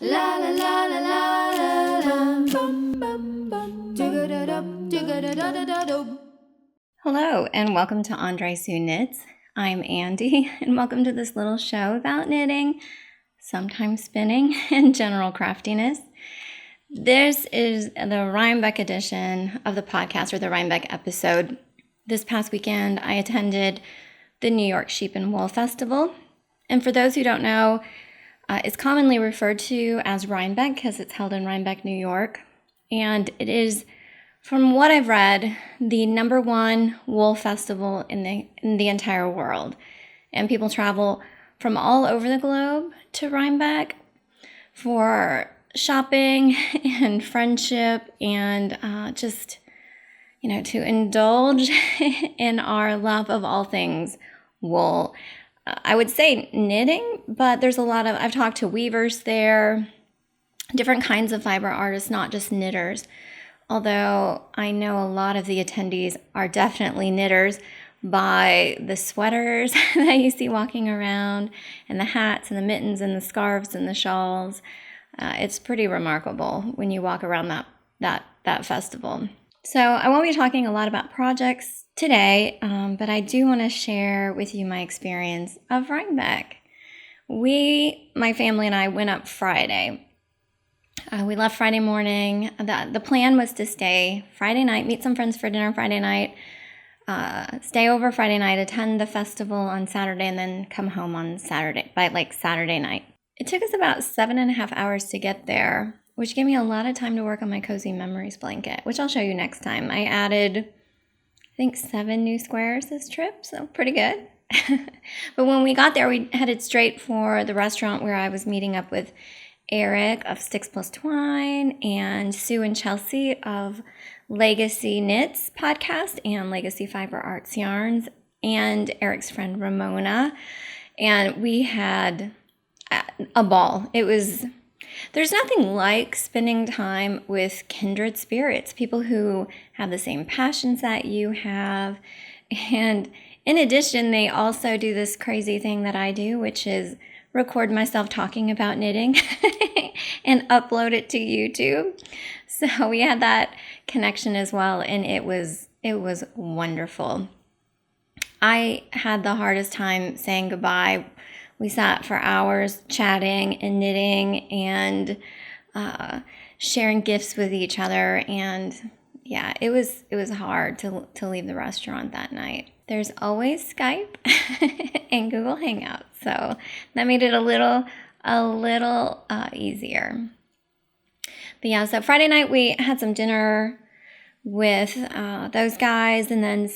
La la la la la la la. Bum bum bum. Digga-da-dum, digga-da-da-da-dum. Hello, and welcome to Andre Sue Knits. I'm Andy, and welcome to this little show about knitting, sometimes spinning, and general craftiness. This is the Rhinebeck edition of the podcast, or the Rhinebeck episode. This past weekend, I attended the New York Sheep and Wool Festival. And for those who don't know, it's commonly referred to as Rhinebeck because it's held in Rhinebeck, New York. And it is, from what I've read, the number one wool festival in the entire world. And people travel from all over the globe to Rhinebeck for shopping and friendship and just, to indulge in our love of all things wool. I would say knitting, but there's I've talked to weavers there, different kinds of fiber artists, not just knitters. Although I know a lot of the attendees are definitely knitters by the sweaters that you see walking around and the hats and the mittens and the scarves and the shawls. It's pretty remarkable when you walk around that festival. So I won't be talking a lot about projects today, but I do want to share with you my experience of Rhinebeck. My family and I went up Friday. We left Friday morning. The plan was to stay Friday night, meet some friends for dinner Friday night, stay over Friday night, attend the festival on Saturday, and then come home on Saturday night. It took us about 7.5 hours to get there, which gave me a lot of time to work on my Cozy Memories blanket, which I'll show you next time. I added, I think, 7 new squares this trip, so pretty good. But when we got there, we headed straight for the restaurant where I was meeting up with Eric of Sticks Plus Twine and Sue and Chelsea of Legacy Knits podcast and Legacy Fiber Arts Yarns and Eric's friend Ramona. And we had a ball. There's nothing like spending time with kindred spirits, people who have the same passions that you have. And in addition, they also do this crazy thing that I do, which is record myself talking about knitting and upload it to YouTube. So we had that connection as well, and it was wonderful. I had the hardest time saying goodbye. We sat for hours chatting and knitting and sharing gifts with each other, and yeah, it was hard to leave the restaurant that night. There's always Skype and Google Hangouts, so that made it a little easier. But yeah, so Friday night we had some dinner with those guys, and then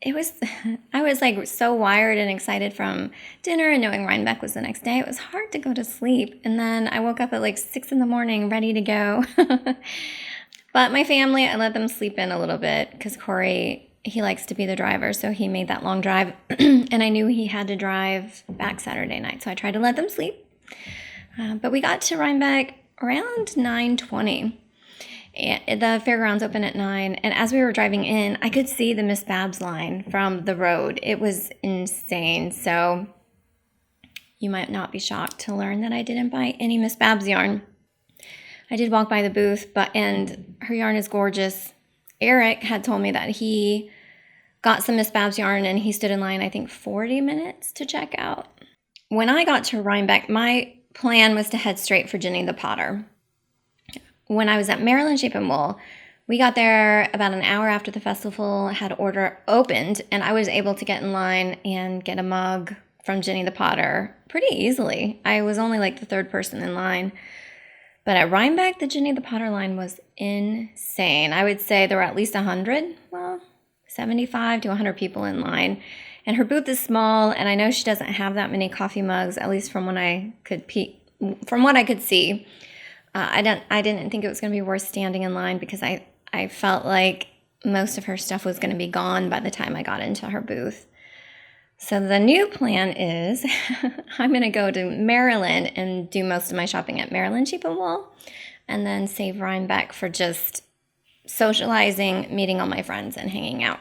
I was like so wired and excited from dinner and knowing Rhinebeck was the next day. It was hard to go to sleep, and then I woke up at like 6 a.m. ready to go. But my family, I let them sleep in a little bit because Corey, he likes to be the driver, so he made that long drive, and I knew he had to drive back Saturday night, so I tried to let them sleep. But we got to Rhinebeck around 9:20. The fairgrounds open at 9, and as we were driving in, I could see the Miss Babs line from the road. It was insane, so you might not be shocked to learn that I didn't buy any Miss Babs yarn. I did walk by the booth, and her yarn is gorgeous. Eric had told me that he got some Miss Babs yarn, and he stood in line, I think, 40 minutes to check out. When I got to Rhinebeck, my plan was to head straight for Jenny the Potter. When I was at Maryland Sheep and Wool, we got there about an hour after the festival had opened, and I was able to get in line and get a mug from Jenny the Potter pretty easily. I was only like the third person in line. But at Rhinebeck, the Jenny the Potter line was insane. I would say there were at least 75 to 100 people in line. And her booth is small, and I know she doesn't have that many coffee mugs, at least from what I could see. I didn't think it was going to be worth standing in line because I felt like most of her stuff was going to be gone by the time I got into her booth. So the new plan is I'm going to go to Maryland and do most of my shopping at Maryland Sheep and Wool, and then save Rhinebeck for just socializing, meeting all my friends, and hanging out.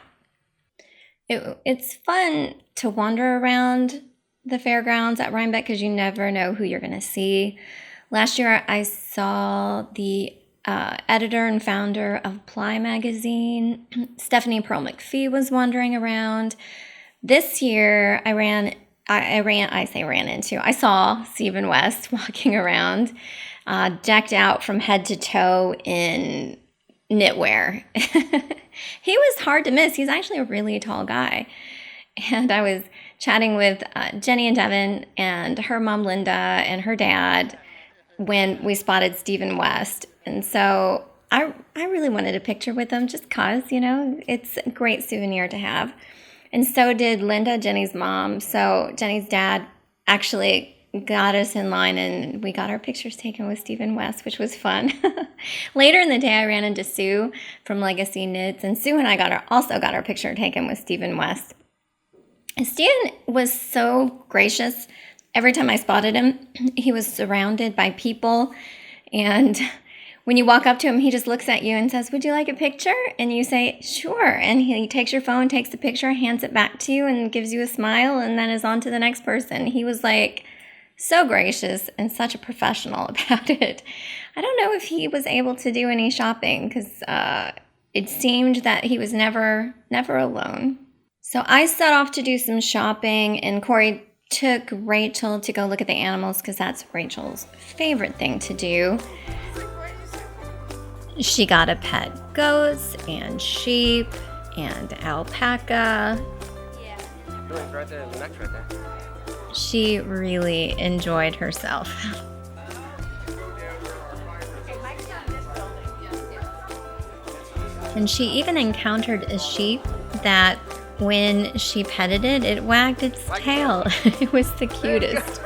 It's fun to wander around the fairgrounds at Rhinebeck because you never know who you're going to see. Last year, I saw the editor and founder of Ply magazine, Stephanie Pearl McPhee, was wandering around. This year, I saw Stephen West walking around, decked out from head to toe in knitwear. He was hard to miss. He's actually a really tall guy. And I was chatting with Jenny and Devin and her mom, Linda, and her dad when we spotted Stephen West. And so I really wanted a picture with them just because, it's a great souvenir to have. And so did Linda, Jenny's mom. So Jenny's dad actually got us in line and we got our pictures taken with Stephen West, which was fun. Later in the day, I ran into Sue from Legacy Knits, and Sue and I also got our picture taken with Stephen West. And Stephen was so gracious. Every time I spotted him, he was surrounded by people. And when you walk up to him, he just looks at you and says, "Would you like a picture?" And you say, "Sure." And he takes your phone, takes the picture, hands it back to you, and gives you a smile, and then is on to the next person. He was like so gracious and such a professional about it. I don't know if he was able to do any shopping because it seemed that he was never alone. So I set off to do some shopping, and Corey took Rachel to go look at the animals because that's Rachel's favorite thing to do. She got a pet goats and sheep and alpaca. Right there, the next right there. She really enjoyed herself. And she even encountered a sheep that when she petted it, it wagged its tail. It was the cutest.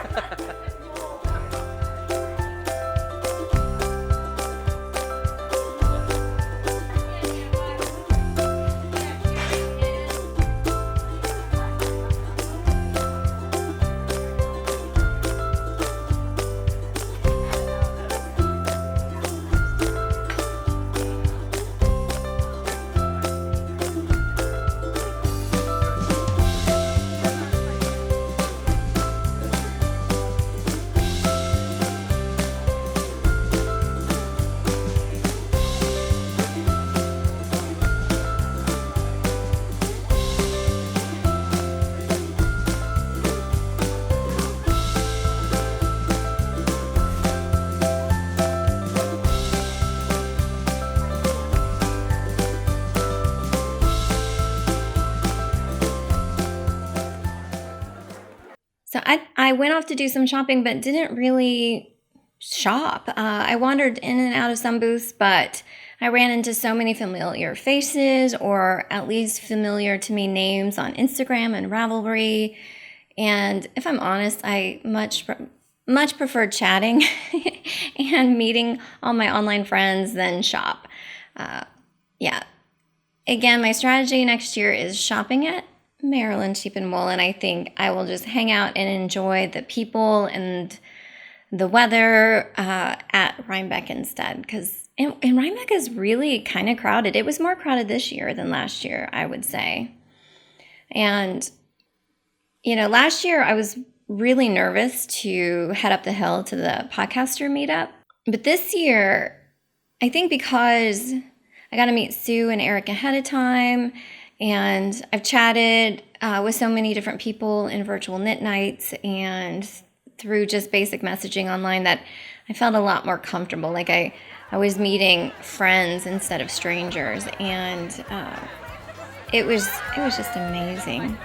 So I went off to do some shopping, but didn't really shop. I wandered in and out of some booths, but I ran into so many familiar faces, or at least familiar to me names on Instagram and Ravelry. And if I'm honest, I much prefer chatting and meeting all my online friends than shop. Again, my strategy next year is shopping at Maryland Sheep and Wool, and I think I will just hang out and enjoy the people and the weather at Rhinebeck instead, because Rhinebeck is really kind of crowded. It was more crowded this year than last year, I would say. And, last year I was really nervous to head up the hill to the podcaster meetup. But this year, I think because I got to meet Sue and Eric ahead of time, and I've chatted with so many different people in virtual knit nights and through just basic messaging online, that I felt a lot more comfortable. Like I was meeting friends instead of strangers, and it was just amazing.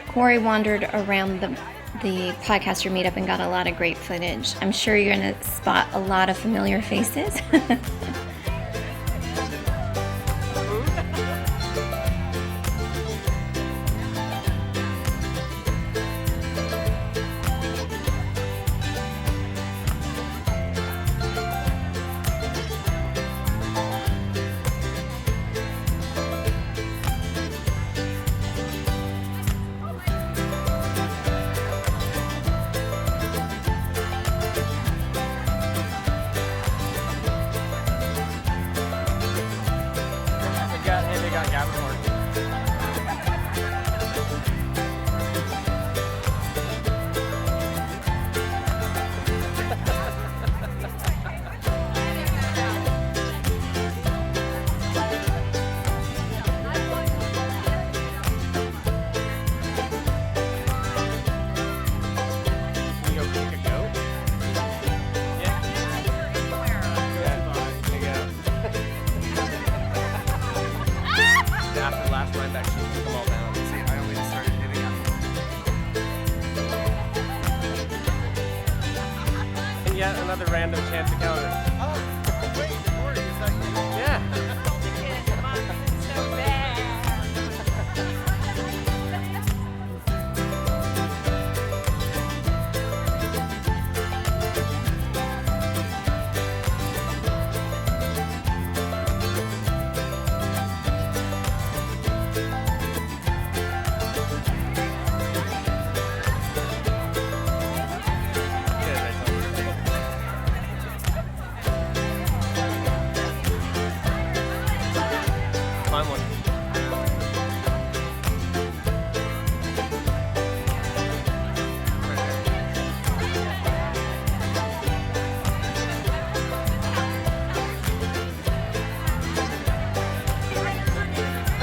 Corey wandered around the podcaster meetup and got a lot of great footage. I'm sure you're going to spot a lot of familiar faces. and yet another random chance encounter. Oh, wait, Corey, is that you? Yeah. Find one.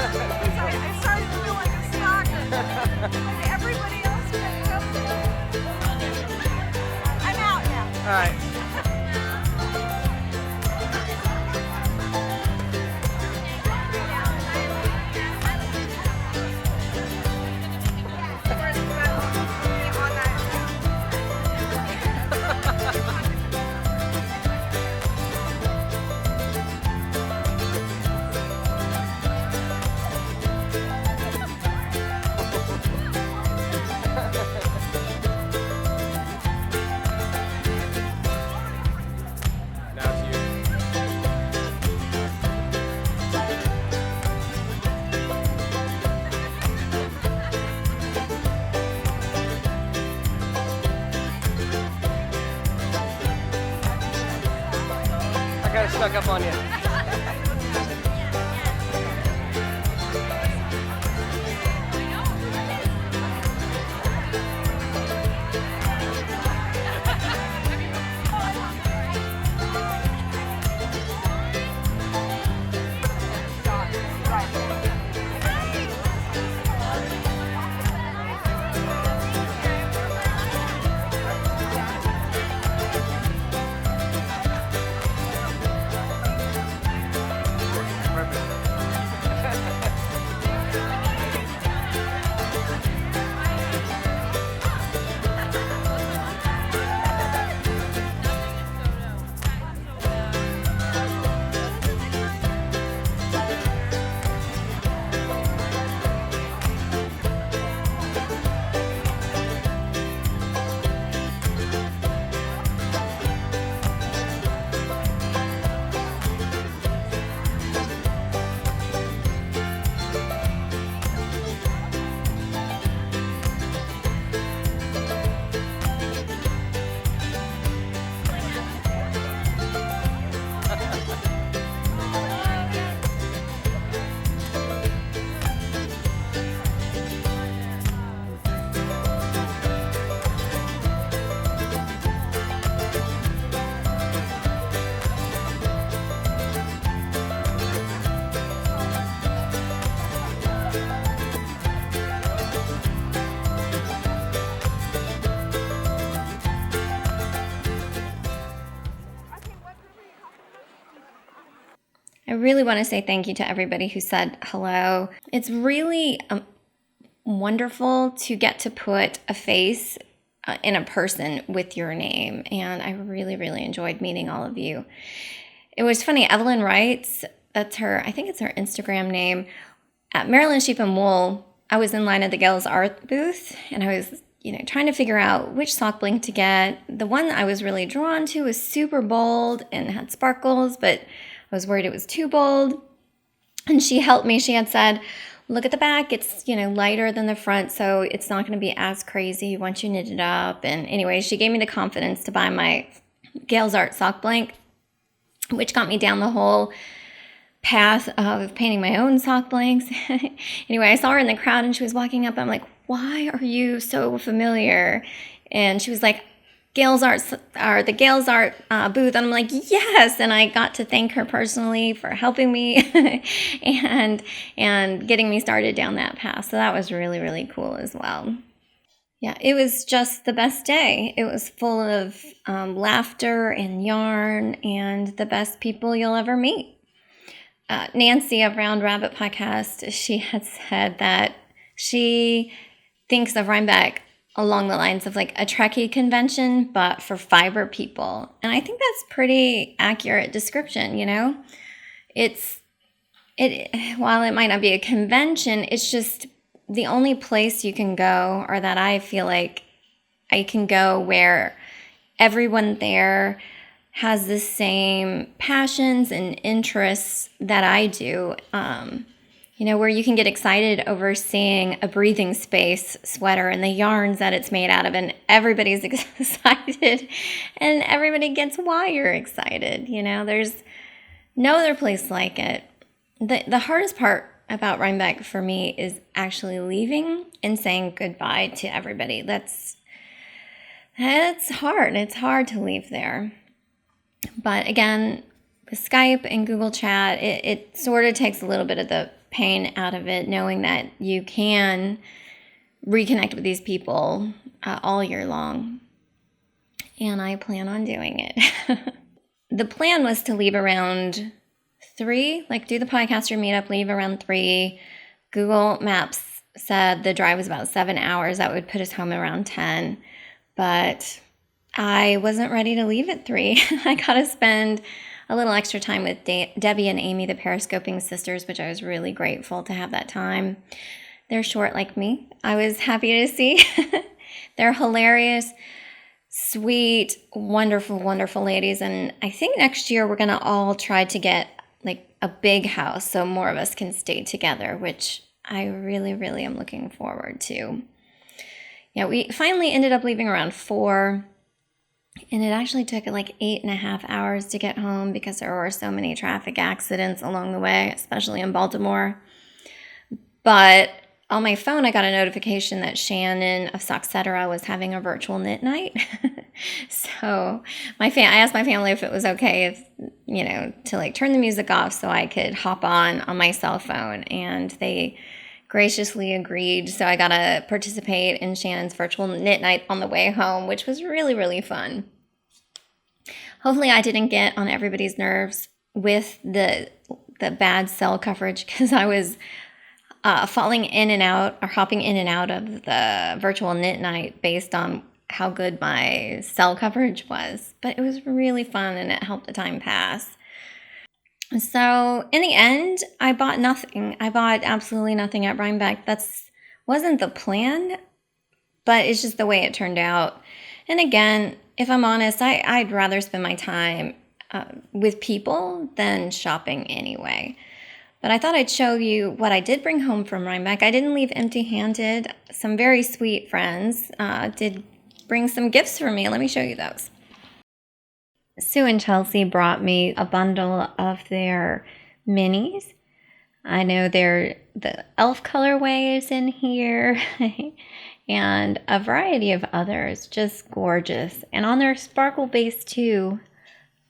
I started to feel like a stalker. Everybody else picked up. I'm out now. All right. Now it's you. I got it stuck up on you. I really want to say thank you to everybody who said hello. It's really wonderful to get to put a face in a person with your name, and I really, really enjoyed meeting all of you. It was funny, Evelyn writes, that's her, I think it's her Instagram name, at Maryland Sheep and Wool. I was in line at the Gales Art booth, and I was trying to figure out which sock bling to get. The one I was really drawn to was super bold and had sparkles, but I was worried it was too bold. And she helped me. She had said, look at the back. It's, lighter than the front, so it's not going to be as crazy once you knit it up. And anyway, she gave me the confidence to buy my Gales Art sock blank, which got me down the whole path of painting my own sock blanks. Anyway, I saw her in the crowd and she was walking up. I'm like, why are you so familiar? And she was like, Gales Art, or the Gales Art booth. And I'm like, yes. And I got to thank her personally for helping me and getting me started down that path. So that was really, really cool as well. Yeah, it was just the best day. It was full of laughter and yarn and the best people you'll ever meet. Nancy of Round Rabbit Podcast, she had said that she thinks of Rhinebeck along the lines of like a Trekkie convention, but for fiber people. And I think that's pretty accurate description, you know? While it might not be a convention, it's just the only place you can go, or that I feel like I can go, where everyone there has the same passions and interests that I do. Where you can get excited over seeing a breathing space sweater and the yarns that it's made out of, and everybody's excited, and everybody gets why you're excited. There's no other place like it. The hardest part about Rhinebeck for me is actually leaving and saying goodbye to everybody. That's hard. It's hard to leave there. But again, with Skype and Google Chat, it sort of takes a little bit of the pain out of it, knowing that you can reconnect with these people all year long. And I plan on doing it. The plan was to leave around 3, do the podcaster meetup, leave around 3. Google Maps said the drive was about 7 hours. That would put us home around 10. But I wasn't ready to leave at 3. I got to spend a little extra time with Debbie and Amy, the Periscoping sisters, which I was really grateful to have that time. They're short like me. I was happy to see. They're hilarious, sweet, wonderful, wonderful ladies. And I think next year we're going to all try to get a big house so more of us can stay together, which I really, really am looking forward to. Yeah, we finally ended up leaving around 4. And it actually took 8.5 hours to get home because there were so many traffic accidents along the way, especially in Baltimore. But on my phone, I got a notification that Shannon of Socksetera was having a virtual knit night. So I asked my family if it was okay to turn the music off so I could hop on my cell phone. And they graciously agreed. So I got to participate in Shannon's virtual knit night on the way home, which was really, really fun. Hopefully I didn't get on everybody's nerves with the bad cell coverage, because I was falling in and out, or hopping in and out of the virtual knit night based on how good my cell coverage was. But it was really fun, and it helped the time pass. So in the end, I bought nothing. I bought absolutely nothing at Rhinebeck. That wasn't the plan, but it's just the way it turned out. And again, if I'm honest, I'd rather spend my time with people than shopping anyway. But I thought I'd show you what I did bring home from Rhinebeck. I didn't leave empty-handed. Some very sweet friends did bring some gifts for me. Let me show you those. Sue and Chelsea brought me a bundle of their minis. I know the elf colorway is in here and a variety of others, just gorgeous. And on their sparkle base too.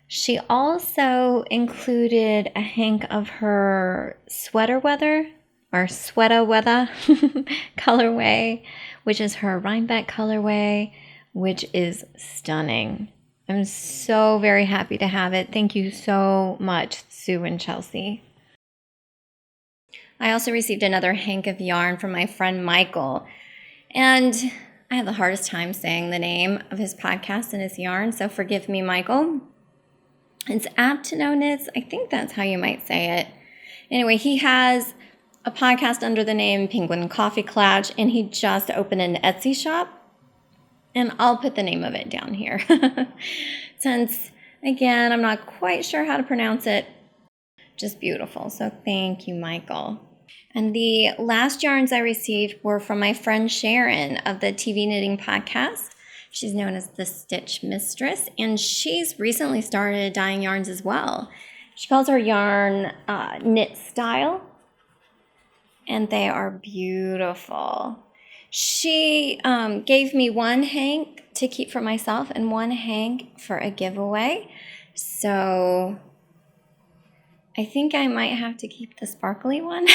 She also included a hank of her sweater weather colorway, which is her Rhinebeck colorway, which is stunning. I'm so very happy to have it. Thank you so much, Sue and Chelsea. I also received another hank of yarn from my friend Michael. And I have the hardest time saying the name of his podcast and his yarn, so forgive me, Michael. It's Apt to Know Knits. I think that's how you might say it. Anyway, he has a podcast under the name Penguin Coffee Clutch, and he just opened an Etsy shop. And I'll put the name of it down here. Since, again, I'm not quite sure how to pronounce it. Just beautiful. So thank you, Michael. And the last yarns I received were from my friend Sharon of the TV Knitting Podcast. She's known as the Stitch Mistress, and she's recently started dyeing yarns as well. She calls her yarn Knit Style, and they are beautiful. She gave me one hank to keep for myself and one hank for a giveaway. So I think I might have to keep the sparkly one.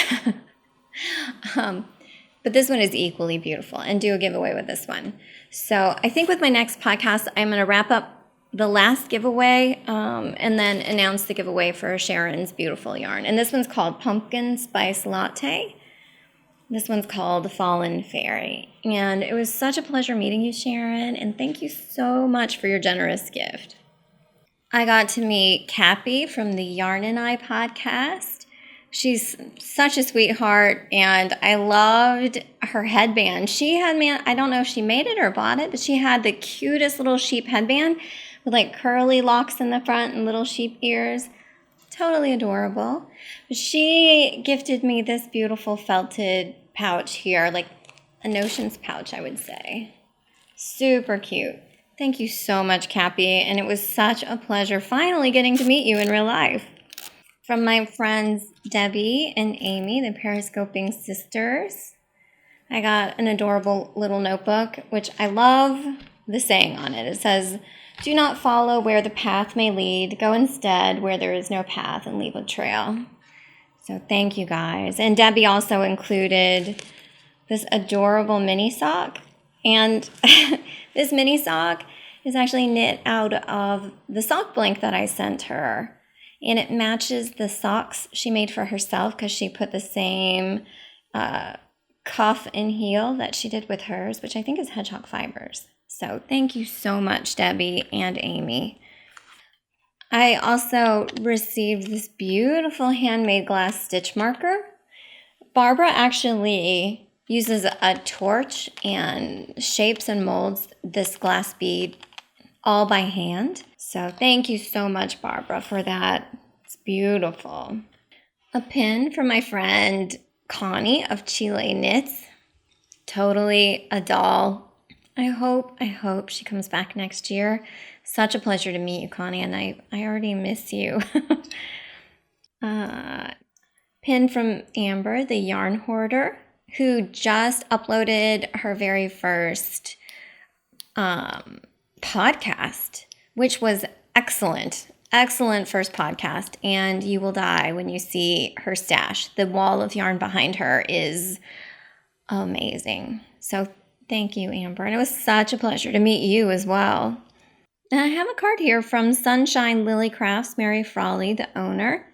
But this one is equally beautiful, and do a giveaway with this one. So I think with my next podcast, I'm going to wrap up the last giveaway and then announce the giveaway for Sharon's beautiful yarn. And this one's called Pumpkin Spice Latte. This one's called Fallen Fairy. And it was such a pleasure meeting you, Sharon, and thank you so much for your generous gift. I got to meet Cappy from the Yarn and I podcast. She's such a sweetheart, and I loved her headband. She had, I don't know if she made it or bought it, but she had the cutest little sheep headband with like curly locks in the front and little sheep ears. Totally adorable. She gifted me this beautiful felted pouch here, like a notions pouch, I would say. Super cute. Thank you so much, Cappy, and it was such a pleasure finally getting to meet you in real life. From my friends Debbie and Amy, the Periscoping Sisters, I got an adorable little notebook, which I love the saying on it. It says, "Do not follow where the path may lead. Go instead where there is no path and leave a trail." So thank you guys. And Debbie also included this adorable mini sock. And this mini sock is actually knit out of the sock blank that I sent her. And it matches the socks she made for herself because she put the same cuff and heel that she did with hers, which I think is hedgehog fibers. So thank you so much, Debbie and Amy. I also received this beautiful handmade glass stitch marker. Barbara actually uses a torch and shapes and molds this glass bead all by hand. So thank you so much, Barbara, for that. It's beautiful. A pin from my friend Connie of Chile Knits. Totally a doll. I hope she comes back next year. Such a pleasure to meet you, Connie, and I already miss you. Pin from Amber, the yarn hoarder, who just uploaded her very first podcast, which was excellent. Excellent first podcast, and you will die when you see her stash. The wall of yarn behind her is amazing. So thank you, Amber. And it was such a pleasure to meet you as well. And I have a card here from Sunshine Lily Crafts, Mary Frawley, the owner.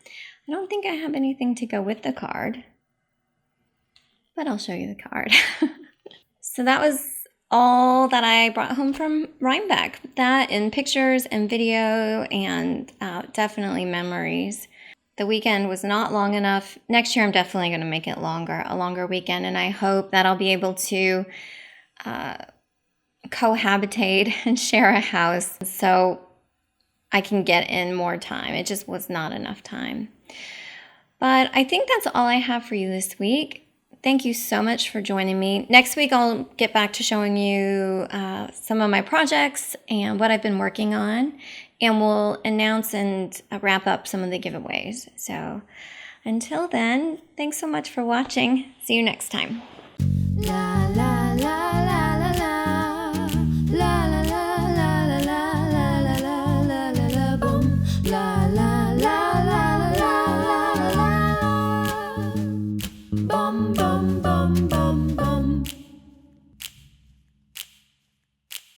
I don't think I have anything to go with the card, but I'll show you the card. So that was all that I brought home from Rhinebeck. That and pictures and video and definitely memories. The weekend was not long enough. Next year I'm definitely going to make it a longer weekend, and I hope that I'll be able to cohabitate and share a house so I can get in more time. It just was not enough time. But I think that's all I have for you this week. Thank you so much for joining me. Next week, I'll get back to showing you some of my projects and what I've been working on, and we'll announce and wrap up some of the giveaways. So until then, thanks so much for watching. See you next time. La la la la la la la.